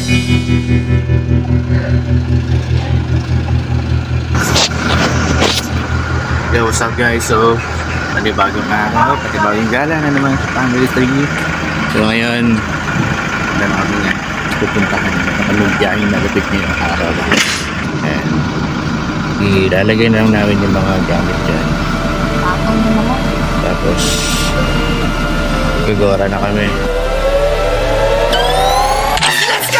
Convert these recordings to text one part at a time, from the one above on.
Yo, what's up guys? So, panibagong araw, panibagong gala na naman sa family tree. So ngayon, wala na kami nga pupuntahan. Nakalugyahin na lapit niyo yung araw. And ilalagay na lang namin yung mga gamit dyan. Tapos gagora na kami. Let's go!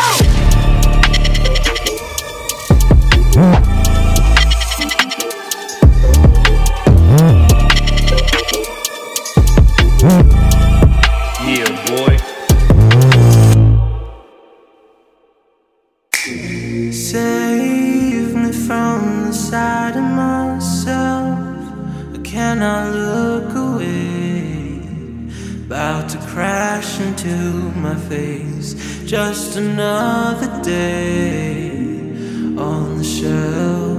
Yeah, boy. Save me from the side of myself. I cannot look away. About to crash into my face. Just another day on the shelf.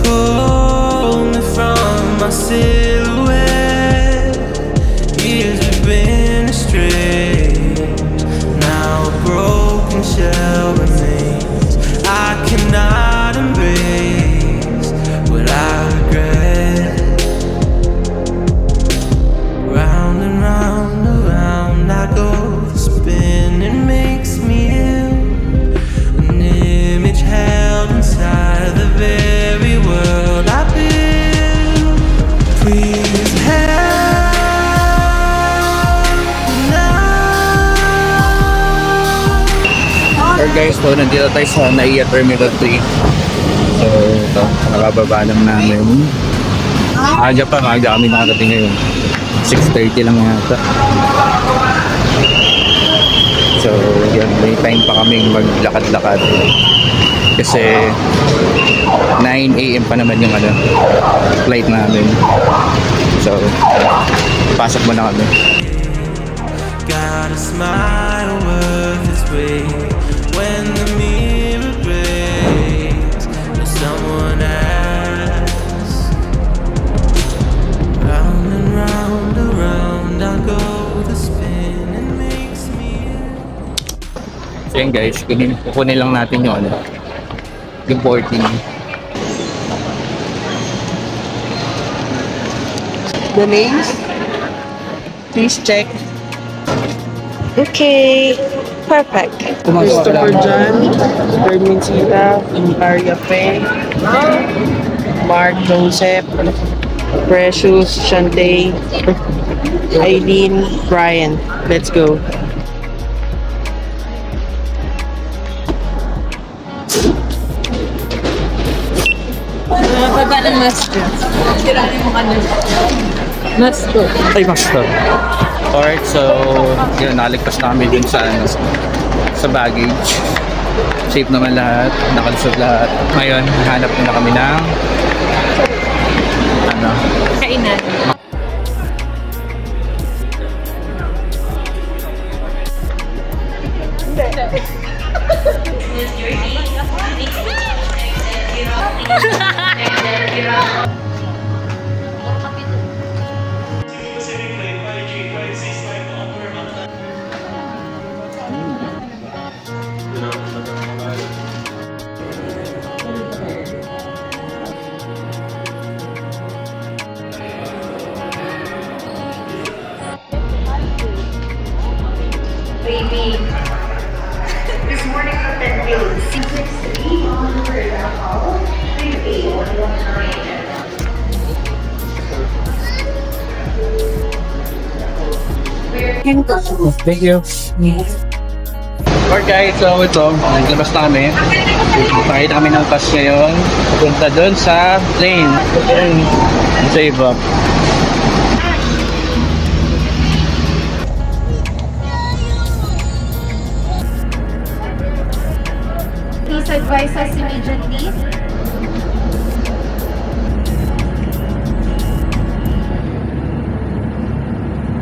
Pull me from my silhouette. Years have been astray. Now a broken shell remains. I cannot embrace what I regret. Round and round, around I go. The spinning makes me ill. An image held inside the very world I build. Please help. Alright guys, so nandito tayo sa NAIA Terminal 3. So ito, nakababa lang namin. Aga kami nakarating ngayon. 6:30 lang yata. So yan, may time pa kaming maglakad-lakad. Kasi 9 AM pa naman yung flight namin. So pasok muna kami. Got a smile worth its weight. When the mirror breaks, and someone asks, round and round, around I go. The spin and makes me. So yan guys, kukunin lang natin yung yung boarding. The names, please check. Okay, perfect. Christopher John, Bermin Sita, Maria Faye, Mark Joseph, Precious, Shante, Eileen, Brian. Let's go. Baba ng master. Siranin mo ka na. Master. Ay, master. Alright, so yun, naligtas na kami dun sa baggage. Safe naman lahat, nakalusog lahat. Ngayon, hanap na kami ng Kainan. Baby. This morning from Penfield, 663 on the road alcohol, 38119. Thank you. Alright guys, so ito, naglabas na kami. Nakita kami ng bus ngayon. Punta doon sa plane. Save up. Please advise us immediately.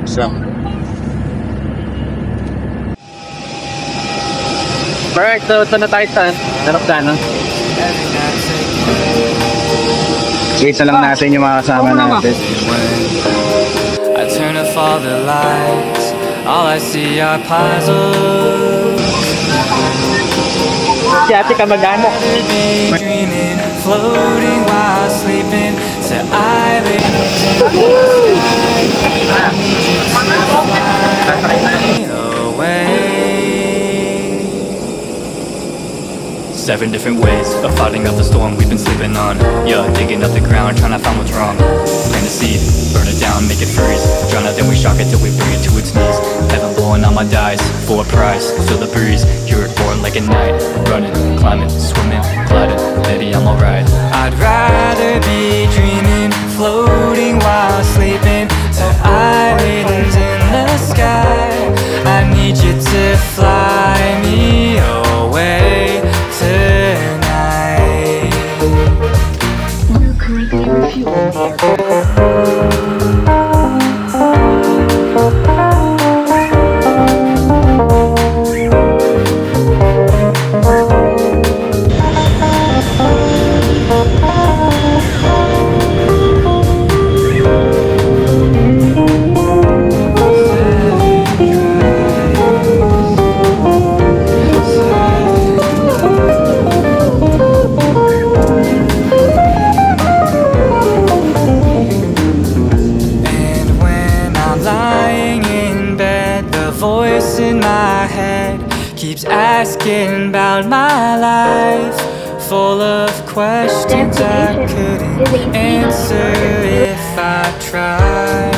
So. Alright, so ito na tayo sa Darapdano. Wait na lang natin yung mga kasama natin. I turn off all the lights All I see are puzzles. Si ate kamag-anak. Dreaming, floating while sleeping to islands away. 7 different ways of fighting up the storm we've been sleeping on. Yeah, digging up the ground, trying to find what's wrong. Plant a seed, burn it down, make it freeze. Drown it, then we shock it till we bring it to its knees. Heaven blowing on my dice for a prize. Feel the breeze, hear it roar like a night. Running, climbing, swimming, gliding, maybe I'm alright. I'd rather be dreaming, floating while sleeping to islands in the sky. I need you to fly me away tonight. We're currently refueling the aircraft. Asking about my life, full of questions I couldn't answer if I tried.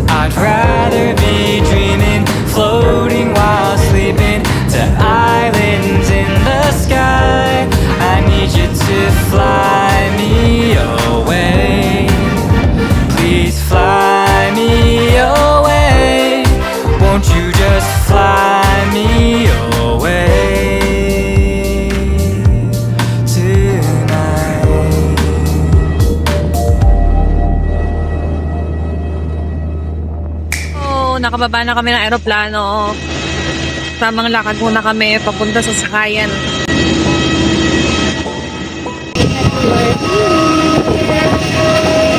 I'd rather be dreaming, floating while sleeping to islands in the sky. I need you to fly me away. Please fly me away. Won't you just fly me away tonight? Oh, nakababa na kami ng aeroplano. Tamang lakad muna kami papunta sa sakayan.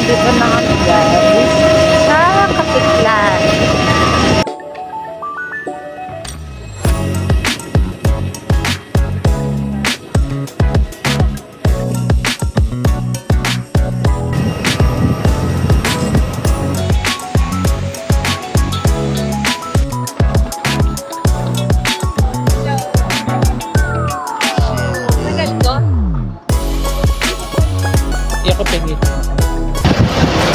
Dito na kami guys sa Katiklan.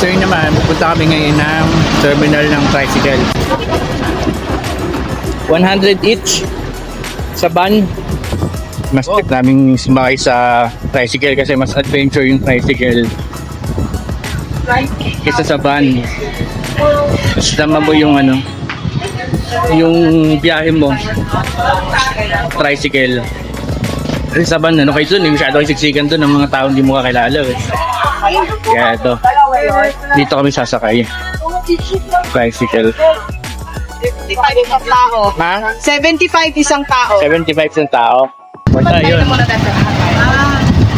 So yun naman, pupunta kami ngayon ng terminal ng tricycle. 100 each sa van. Mas tip naming sumakay sa tricycle kasi mas adventure yung tricycle kaysa sa van. Mas tama mo yung ano, yung biyahe mo tricycle. Kasi sa van, ano kayo dun, masyado kayo siksikan dun ng mga taong hindi mo kakilala eh. Kaya ito, dito kami sasakay. Tricycle. 75 isang tao. Ha? 75 isang tao. 75 isang tao. Basta yun.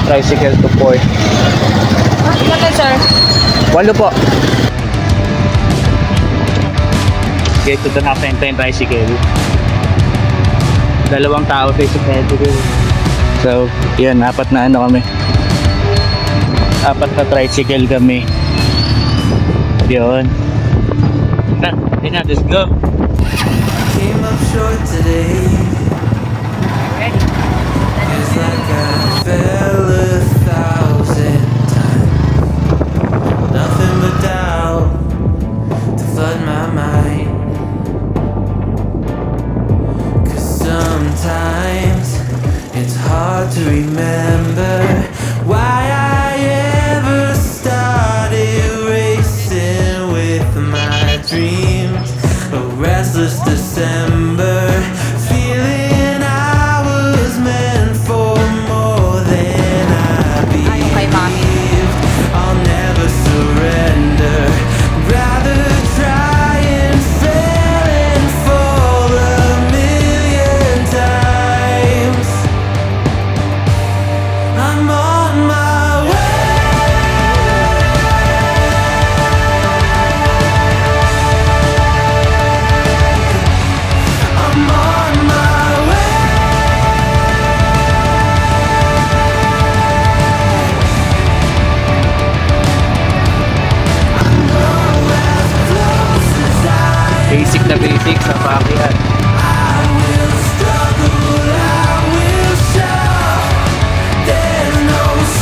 Tricycle to port. Ano sir? 8 po. Okay, ito na nakapenta yung tricycle. 2 tao tayo sa tricycle. So, yan, 4 na ano kami. 4 na tricycle kami. Yun. Let's go. Came up short today. It's like I fell 1,000 times. Nothing but doubt to flood my mind. 'Cause sometimes it's hard to remember why I ever started racing with my dreams. A restless December, feeling I was meant for more than I believed. I'll never surrender, rather try and fail and fall 1,000,000 times. I'm on my way. Basic na basic sa Pacquiao.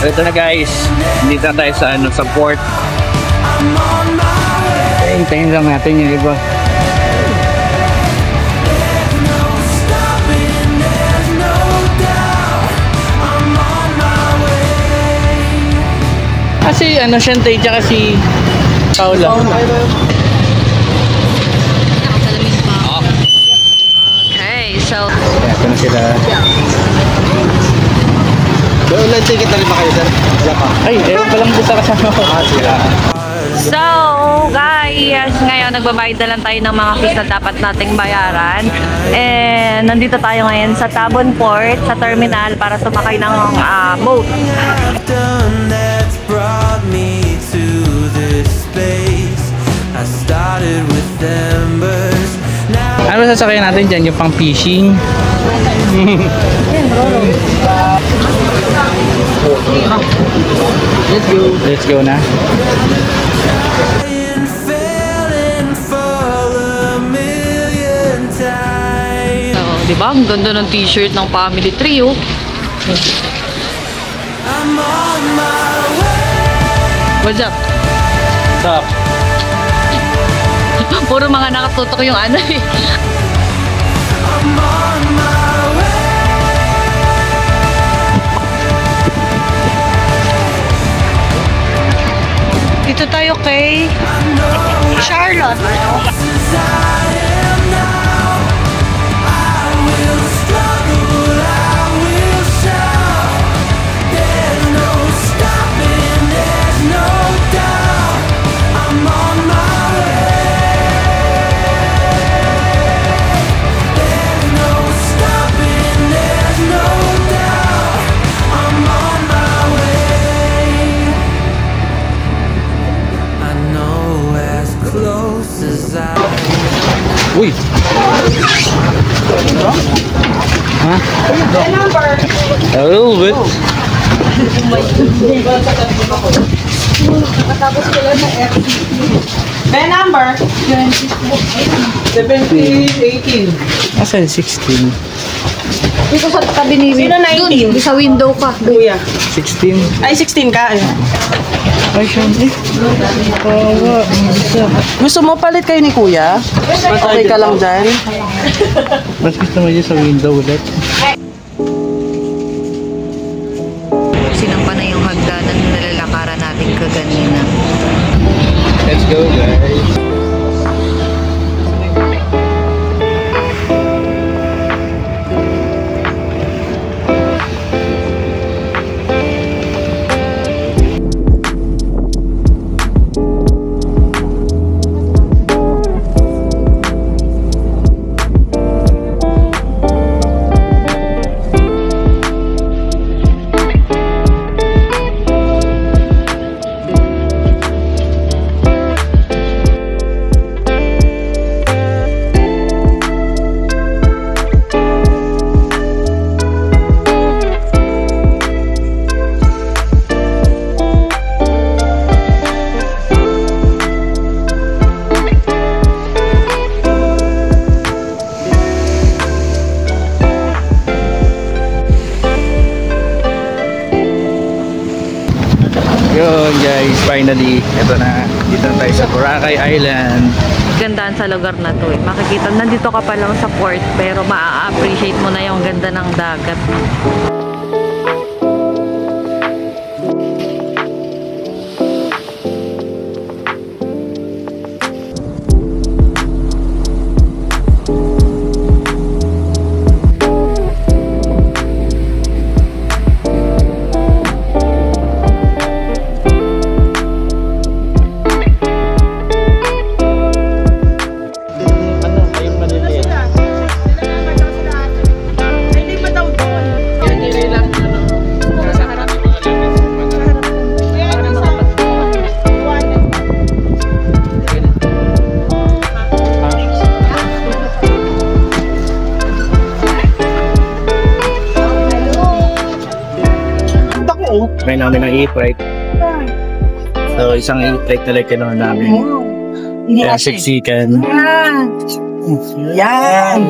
Ito na guys, dito na tayo sa sa port. Hintayin lang natin yung iba. Kasi Shantay tsaka si Paula. Okay, so Ito na sila. Online ticket na rin ba kayo, sir? Ay, ewan pa lang doon sa kasama ko. Sila. So, guys, ngayon nagbabayad na lang tayo ng mga fees na dapat nating bayaran. And nandito tayo ngayon sa Tabon Port, sa terminal, para sumakay ng boat. That's brought me to this space. I started with embers. Now Ano sasakyan natin dyan? Yung pang fishing? Let's go na. I fell and fall a million times. So, di ba? Ang ganda ng t-shirt ng Family Trio. I'm on my way. What's up? Stop. Puro mga nakatutok yung ano eh. I'm on my way. Dito tayo kay Charlotte. As I am now, I will struggle, I will shout. There's no stopping, there's no doubt. I'm on my way. There's no stopping, there's no doubt. I'm on my way. I know as close as I. Uy! Ha? A little bit. May number? 17, 18. Asan 16? Dito sa tabi ni Sino 19? Dun, sa window ka. Kuya. 16? Ay, 16 ka. Ayun. Ay, syempre. Gusto mo palit kayo ni Kuya? Okay ka lang dyan? Mas gusto mo dyan sa window ulit. Sinampa na yung hagdanan na nilalakaran natin kaganina. Let's go guys. Yun guys, finally, ito na. Dito na tayo sa Boracay Island. Gandaan sa lugar na to eh. Makikita, nandito ka pa lang sa port, pero maa-appreciate mo na yung ganda ng dagat. Try namin ng 8 right. So isang 8 right na like kinuha namin. Kaya siksikan. Yan.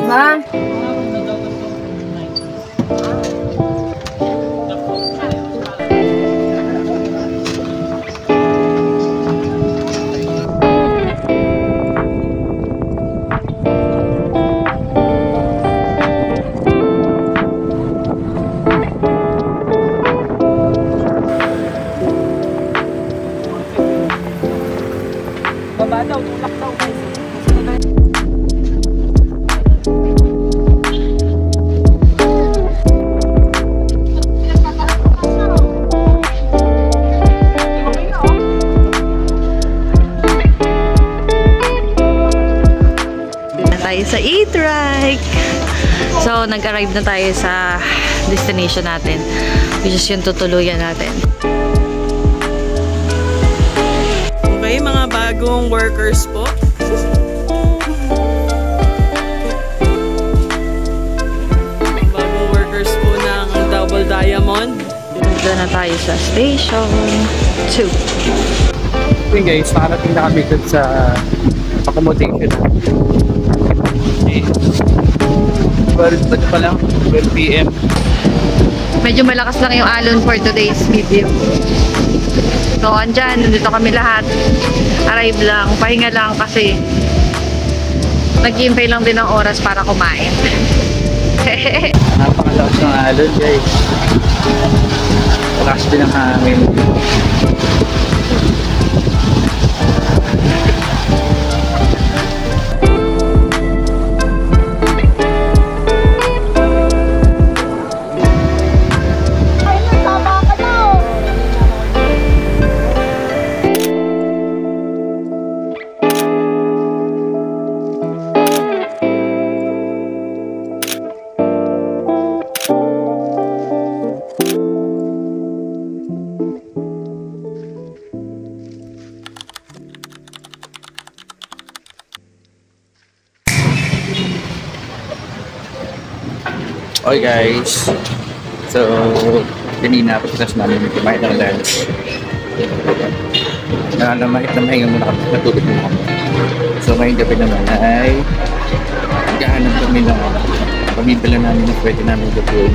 Tayo sa e-trike. So, nag-arrive na tayo sa destination natin, which is yung tutuluyan natin. Okay, mga bagong workers po. Bagong workers po ng Double Diamond. Doon na tayo sa station 2. Okay guys, nakarating na kami dun sa accommodation. 12 pa lang, 12 PM. Medyo malakas lang yung alon for today's video. So, andyan, nandito kami lahat. Arrive lang, pahinga lang kasi nag-iimpay lang din ng oras para kumain. Napakalakas ng alon guys. Lakas din ang hangin. Okay guys, so kanina pagkas namin kumain ng lunch. Namahit na mahinga muna kami, natulog muna kami. So ngayong gabi naman ay maghahanap kami ng pamibila namin na pwede namin gawin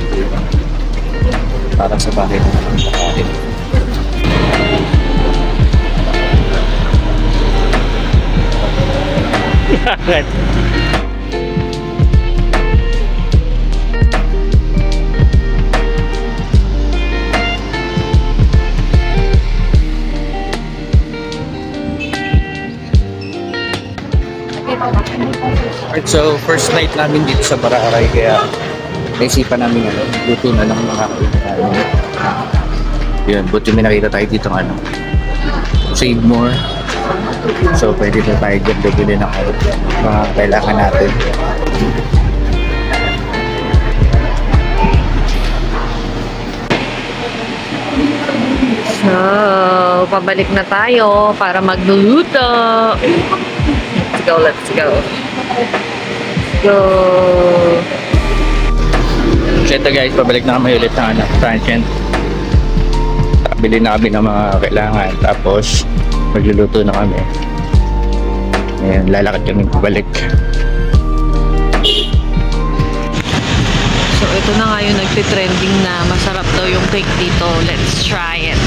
para sa bahay na namin pakain. Alright, so first night namin dito sa Baraaray, kaya naisipan namin luto na lang mga yun, buti may nakita tayo dito ng Save More. So pwede na tayo dyan bibili ng mga kailangan natin. So, pabalik na tayo para magluluto. Let's go. Let's go. So ito guys, pabalik na kami ulit ng Transient. Bili na kami ng mga kailangan, tapos magluluto na kami. Ayan, lalakad kami pabalik. So, ito na nga yung nagtitrending na masarap daw yung cake dito. Let's try it.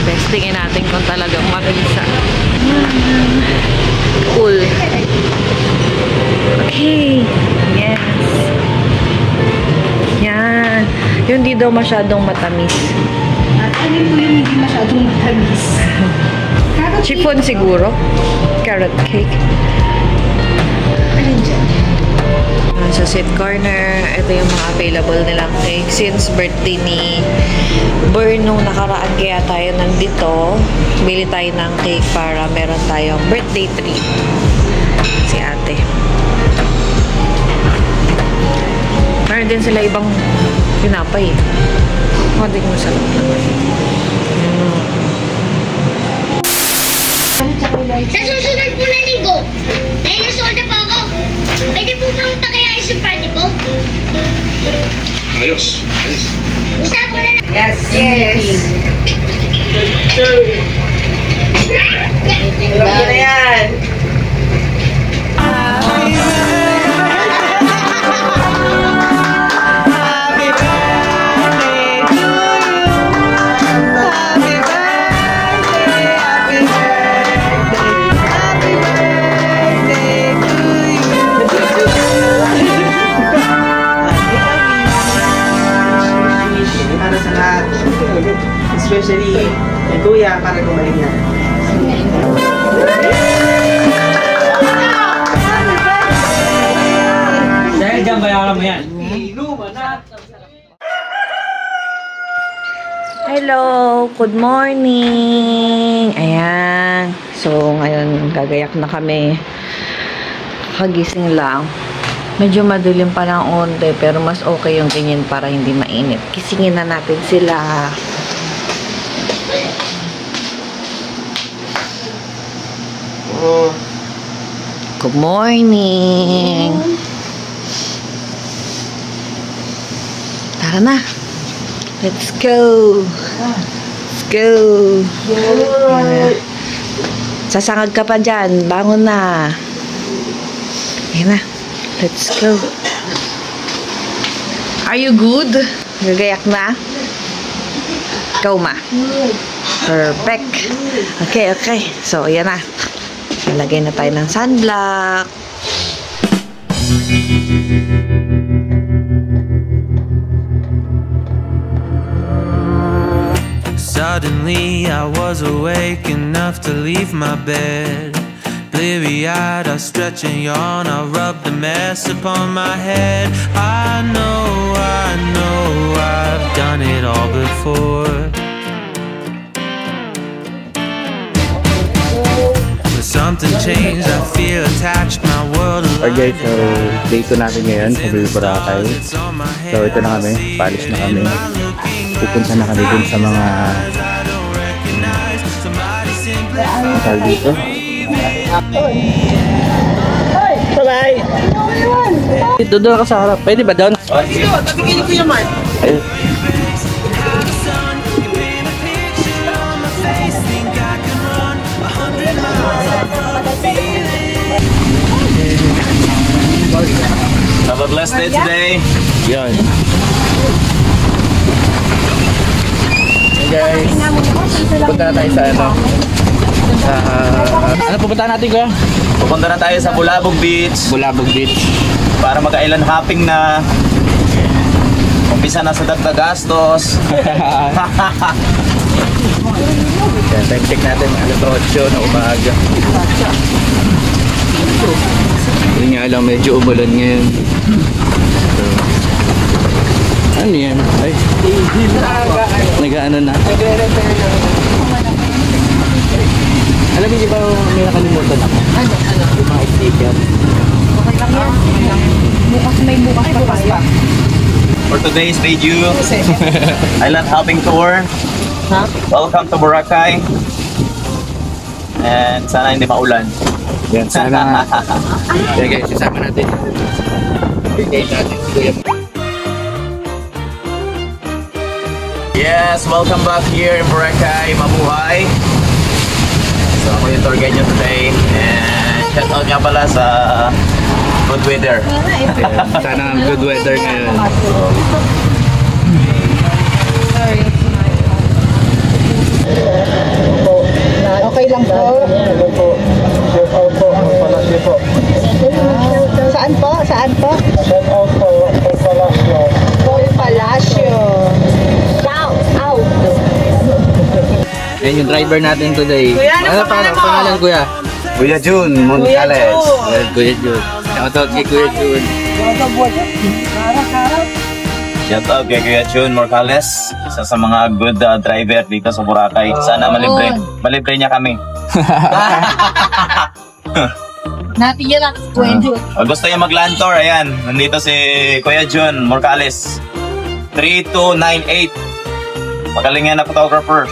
Testingin natin kung talagang mabisa. Cool. Okay. Yes. Yan. Yung hindi daw masyadong matamis. Ano po yung hindi masyadong matamis? Chiffon siguro. Carrot cake. Alin dyan? Sa Sweet Corner, ito yung mga available nilang cake. Since birthday ni Bern nung nakaraan, kaya tayo nandito. Bili tayo ng cake para meron tayong birthday treat. Si ate. Meron din sila ibang pinapay. Hindi ko masarap naman. Sa susunod po na linggo, dahil nasolda pa ako, pwede po bang pakiayos yung party ko? Ayos. Gusto ko na lang. Yes. Yes. Alam mo na yan. kuya para gumaling na. Dahil dyan, bayaran mo yan. Hello, good morning. Ayan. So, ngayon gagayak na kami. Kagising lang. Medyo madilim pa ng onte, pero mas okay yung ganyan para hindi mainit. Kisingin na natin sila. Good morning. Tara na. Let's go. Let's go. Sasangag ka pa dyan. Bangon na. Ayan na. Let's go. Are you good? Gagayak na? Ikaw ma. Perfect. Okay, okay. So, ayan na. Nalagay na tayo ng sunblock. Suddenly I was awake enough to leave my bed. Bleary-eyed, I stretch and yawn, I rub the mess upon my head. I know I've done it all before. But something changed, I feel attached, my world Okay guys, so day 2 natin ngayon sa Boracay. So ito na kami, palis na kami. Pupunta na kami dun sa mga hotel dito. Bye-bye! Doon ka sa harap. Pwede ba doon? Sige, tatigilin ko yung man. Ayun. Have a blessed day today. Yan. Hey guys, punta na tayo sa ano? Ano pupunta natin kuya? Pupunta na tayo sa Bulabog Beach Bulabog Beach. para mag-island hopping na. Umpisa na sa dagdag gastos. Yan, time check natin alas 8 na umaga. Hindi nga alam, medyo umulan ngayon. So, ano yan? Ay, nag-ano na. Alam niyo ba may nakalimutan ako? Ano? Yung mga sticker. Okay lang yan. Bukas pa tayo. For today's video, island hopping tour. Welcome to Boracay. And sana hindi maulan. Yan, sana. Kaya guys, isama natin. Bigay natin si Kuya. Yes, welcome back here in Boracay. Mabuhay. So ako yung tour guide nyo today. And shout out nga pala sa good weather. Ayan, sana good weather ngayon. Okay lang po. Saan po? Saan po? Paul Palacio. Shout out. Ayan yung driver natin today. Kuya, ano pangalan kuya? Kuya Jun Montales. Kuya Jun. Shoutout kay Kuya Jun. Shout out kay Kuya Jun Montales. Isa sa mga good driver dito sa Boracay. Sana malibre niya kami. Natin yan ang Kuya Jun. Pag gusto niya mag-land tour, ayan. Nandito si Kuya Jun Morcales. 3298. Magaling yan na photographer.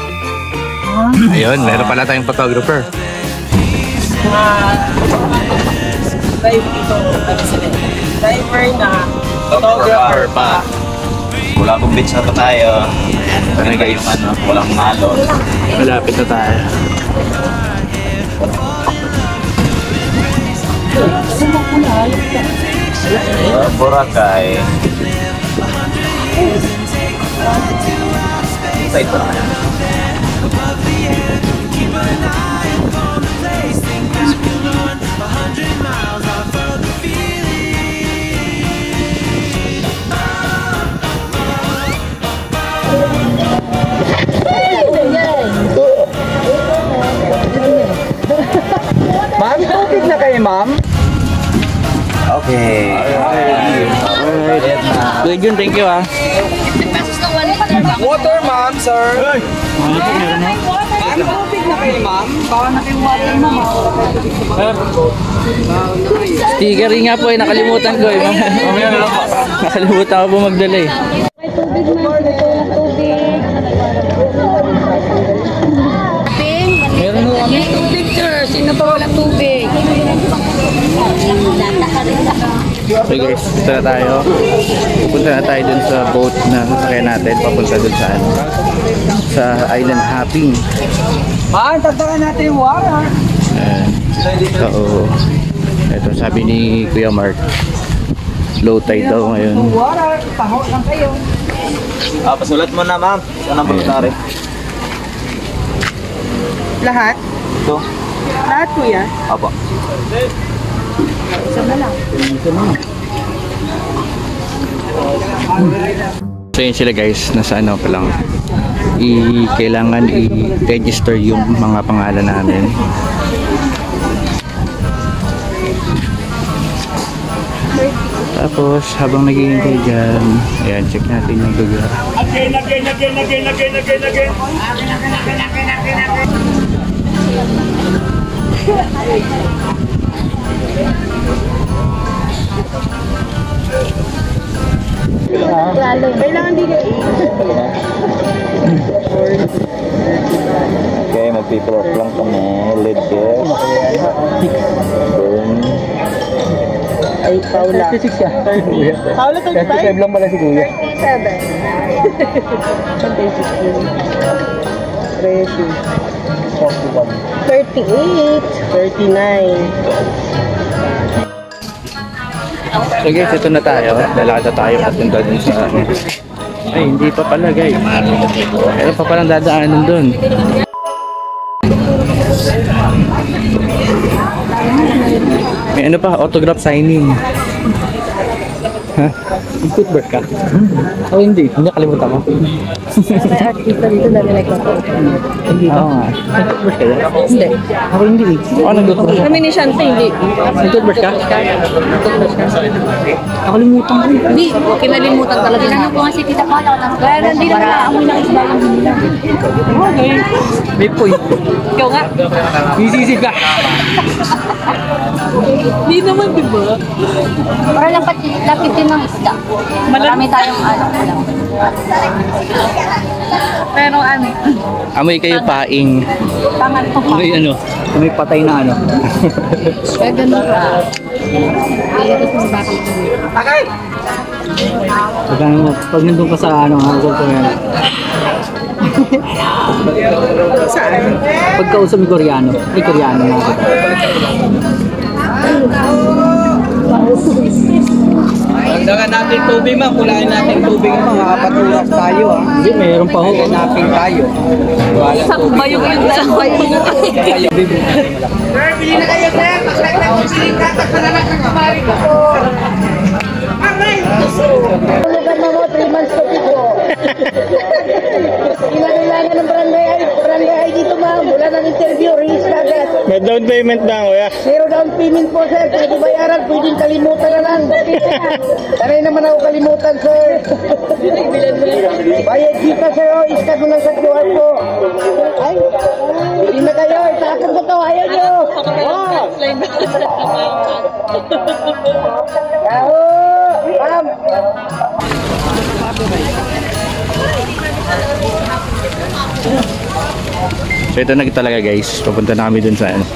Ayun, meron pala tayong photographer. Driver na. Photographer pa. Bulabog Beach na to tayo. Ano guys? Walang malo. Malapit na tayo. Boracay. Side pa naman. kayo, ma'am? Okay. Kuya Jun, thank you ah. Water, ma'am, sir. Ma'am, tubig na kayo, ma'am. Baka na kayong water, ma'am. Sticker nga po eh, nakalimutan ko eh. Nakalimutan ko po magdala eh. Tubig, ma'am. Tubig. Meron mo kami. Tubig, sir. Sino pa wala tubig? Okay guys, dito na tayo. Pupunta na tayo dun sa boat na sasakyan natin. Papunta dun sa ano, sa Island Hopping. Tagdagan natin yung water. So, ito sabi ni Kuya Mark, low tide daw ngayon. Water, paho lang kayo. Pasulat mo na, ma'am. Saan ang voluntary? Lahat? Ito. Lahat, kuya? Apo. So yun sila guys, nasa ano pa lang, kailangan i-register yung mga pangalan namin. Tapos habang naghihintay dyan, ayan, check natin yung lugar. Again. Kailangan din Okay, mag-paper off lang kami. Lead gas. Burn. Ay, Paula. 36 ka. Paula, 35 lang pala si kuya. 38. 39. So guys, ito na tayo. Lalakad na tayo papunta dun sa ay, hindi pa pala guys. Meron pa palang dadaanan dun. May ano pa, autograph signing. Ha? Toothbrush ka? O hindi? Hindi nakalimutan mo? May artista dito na nilagay. Hindi ba? Oo nga. Toothbrush ka? Hindi. Ako hindi. Ako nag-toothbrush ka? Kami ni Shante, hindi. Toothbrush ka? Toothbrush ka. Nakalimutan ko. Hindi, kinalimutan talaga. Tinanong ko nga si Tita Paula. Kaya nandito na amoy ng isda yung nila. Okay. May point. Ikaw nga. Sisisi ka. Hindi naman, di ba? Para lapit din ng isda. Marami tayong alam. Pero ano? Amoy kayo paing. Pangat to pa. May ano? May patay na ano. Kaya ganun ka. Kaya ito sa bakal. Okay! Pag nandun ka sa ano, hanggang ko yan. Saan? Pagkausap ni Koreano. Ay, Koreano nga. Dagdagan natin tubig, ma'am. Kulain natin tubig, ma'am. Makapatulak tayo, ha? Hindi, mayroon pa ho. Napping tayo. Isang bayong yun. Isang bayong yun. Sir, bili na kayo, sir. Pagkakita ko siling tatak na lang ng kamari ko. Lugar na mo, 3 months to pico. Kinakailangan ng barangay ID dito, ma'am. Wala ng interview, release na agad. May down payment na, kuya. Zero down payment po, sir. Pwede bayaran, pwedeng kalimutan na lang. Sanay naman ako kalimutan, sir. Bayad kita, sir. O, iskat mo lang sa QR po. Ay, hindi na kayo. Itapon ko to. Ayaw nyo. Oh! Yahoo! Ma'am! So ito na talaga guys. Papunta na kami dun sa ano,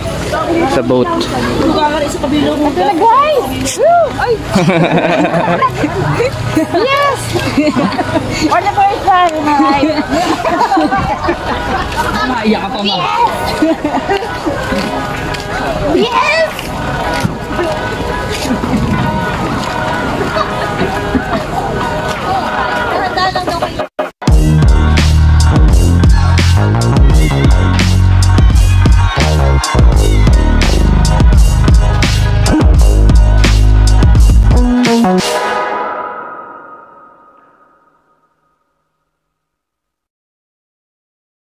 sa boat. Ito na, guys! Ay! Yes! For the first time in my life. Maiyak ka pa, ma'am. Yes!